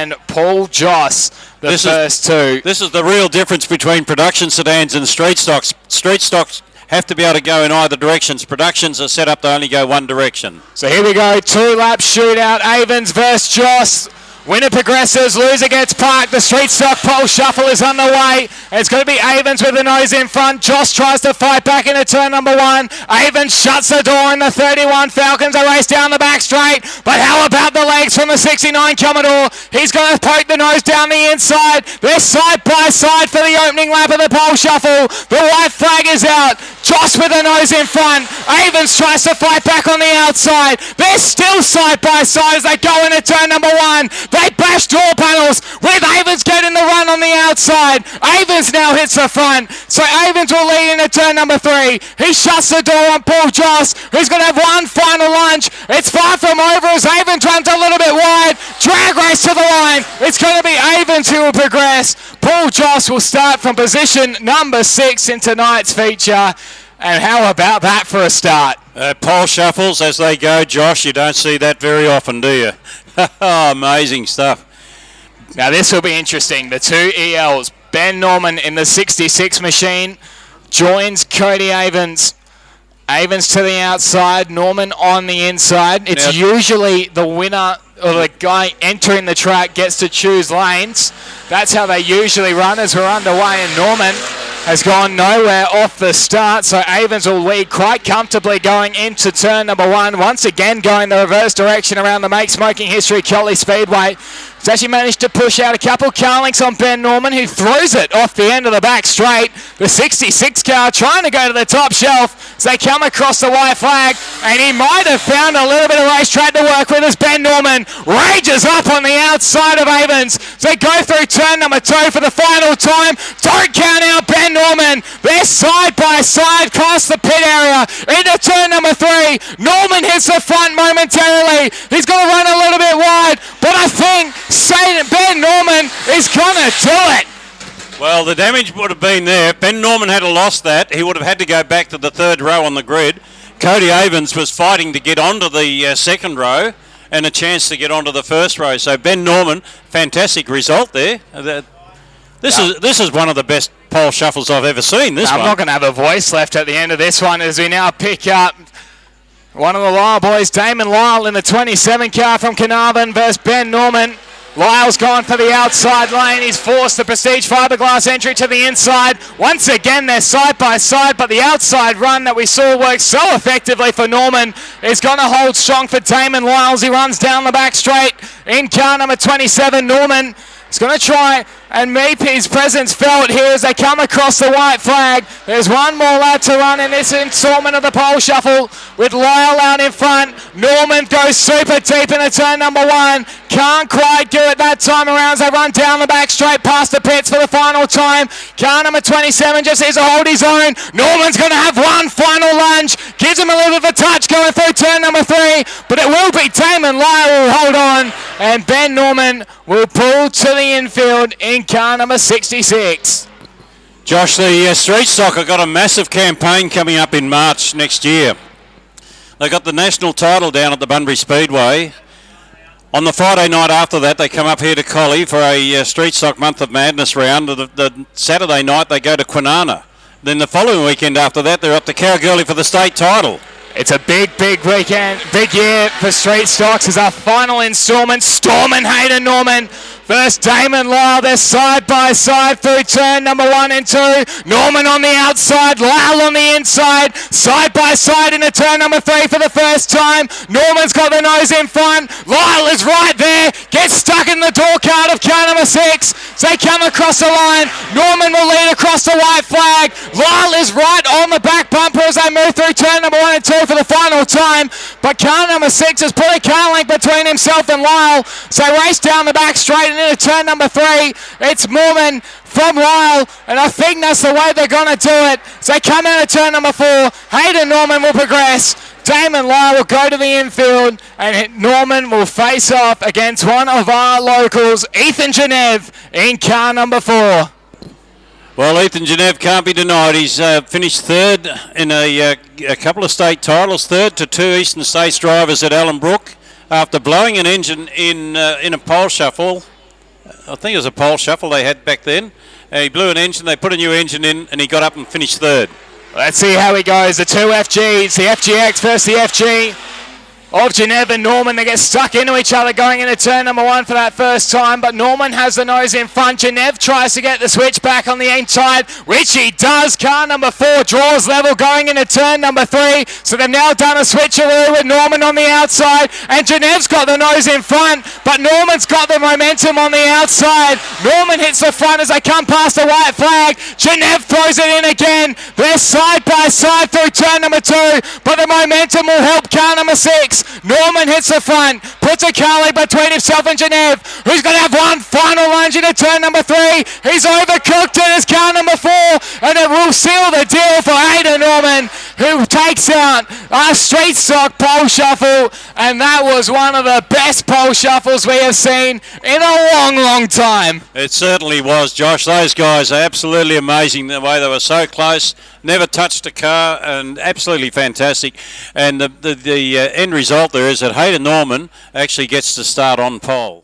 and Paul Joss, the first two. This is the real difference between production sedans and street stocks. Street stocks have to be able to go in either directions. Productions are set up to only go one direction. So here we go, 2-lap shootout. Avens versus Joss. Winner progresses, loser gets parked. The street stock pole shuffle is underway. It's going to be Avens with the nose in front. Joss tries to fight back into turn number 1. Avens shuts the door in the 31. Falcons are race down the back straight. But how about the legs from the 69 Commodore? He's going to poke the nose down the inside. They're side by side for the opening lap of the pole shuffle. The white flag is out. Joss with the nose in front. Avens tries to fight back on the outside. They're still side by side as they go into turn number 1. They bash door panels with Avens getting the run on the outside. Avens now hits the front. So Avens will lead into turn number 3. He shuts the door on Paul Joss, who's going to have one final lunge. It's far from over as Avens runs a little bit wide. Drag race to the line. It's going to be Avens who will progress. Paul Joss will start from position number 6 in tonight's feature. And how about that for a start? Pole shuffles as they go, Josh. You don't see that very often, do you? Amazing stuff. Now this will be interesting. The two ELs, Ben Norman in the 66 machine, joins Cody Avens. Avens to the outside, Norman on the inside. It's usually the winner or the guy entering the track gets to choose lanes. That's how they usually run as we're underway, and Norman has gone nowhere off the start, so Avens will lead quite comfortably going into turn number 1. Once again going the reverse direction around the Make Smoking History Collie Speedway. He's actually managed to push out a couple car links on Ben Norman, who throws it off the end of the back straight. The 66 car trying to go to the top shelf as they come across the white flag, and he might have found a little bit of racetrack to work with as Ben Norman rages up on the outside of Avens. So they go through turn number 2 for the final time. Don't count out Ben Norman. They're side by side across the pit area into turn number 3. Norman hits the front momentarily. He's going to run a little bit wide, but I think Ben Norman is going to do it. Well, the damage would have been there. Ben Norman had lost that. He would have had to go back to the third row on the grid. Cody Avens was fighting to get onto the second row and a chance to get onto the first row. So Ben Norman, fantastic result there. This is one of the best pole shuffles I've ever seen. I'm not going to have a voice left at the end of this one as we now pick up one of the Lyle boys, Damon Lyle in the 27 car from Carnarvon versus Ben Norman. Lyle's gone for the outside lane. He's forced the Prestige Fiberglass entry to the inside. Once again, they're side by side, but the outside run that we saw work so effectively for Norman is going to hold strong for Damon Lyle as he runs down the back straight in car number 27. Norman is going to try and make his presence felt here as they come across the white flag. There's one more lap to run in this installment of the pole shuffle with Lyle out in front. Norman goes super deep into turn number 1. Can't quite do it that time around as they run down the back straight past the pits for the final time. Car number 27 just needs to hold his own. Norman's going to have one final lunge. Gives him a little bit of a touch going through turn number 3. But it will be Damon Lyle who will hold on. And Ben Norman will pull to the infield in car number 66. Josh, the street stock have got a massive campaign coming up in March next year. They got the national title down at the Bunbury Speedway. On the Friday night after that, they come up here to Collie for a Street Stock Month of Madness round. The Saturday night, they go to Kwinana. Then the following weekend after that, they're up to Kalgoorlie for the state title. It's a big weekend, big year for Street Stocks as our final instalment. Storm and Hayden Norman versus Damon Lyle. They're side by side through turn number 1 and 2. Norman on the outside, Lyle on the inside. Side by side into turn number 3 for the first time. Norman's got the nose in front. Lyle is right there. Gets stuck in the door card of car number 6. So they come across the line. Norman will lead across the white flag. Lyle is right on the back bumper as they move through turn number 1 and 2 for the final time. But car number 6 has put a car link between himself and Lyle. So race down the back straight and into turn number 3. It's Mormon from Lyle, and I think that's the way they're going to do it. So they come out of turn number 4. Hayden Norman will progress. Damon Lyle will go to the infield, and Norman will face off against one of our locals, Ethan Genev, in car number 4. Well, Ethan Genev can't be denied. He's finished third in a couple of state titles, third to 2 Eastern States drivers at Allenbrook after blowing an engine in a pole shuffle I think it was a pole shuffle they had back then. He blew an engine, they put a new engine in, and he got up and finished third. Let's see how he goes. The two FGs, the FGX versus the FG of Geneva and Norman. They get stuck into each other going into turn number one for that first time, but Norman has the nose in front. Geneva tries to get the switch back on the inside, which he does. Car number 4 draws level going into turn number 3, so they've now done a switcheroo with Norman on the outside, and Geneva's got the nose in front, but Norman's got the momentum on the outside. Norman hits the front as they come past the white flag. Geneva throws it in again. They're side by side through turn number 2, but the momentum will help car number 6. Norman hits the front, puts a Collie between himself and Geneva, who's going to have one final lunge into turn number 3. He's overcooked it as car number 4, and it will seal the deal for Aidan Norman, who takes out a street stock pole shuffle, and that was one of the best pole shuffles we have seen in a long, long time. It certainly was, Josh. Those guys are absolutely amazing the way they were so close, never touched a car, and absolutely fantastic. And the end result there is that Aidan Norman actually gets to start on pole.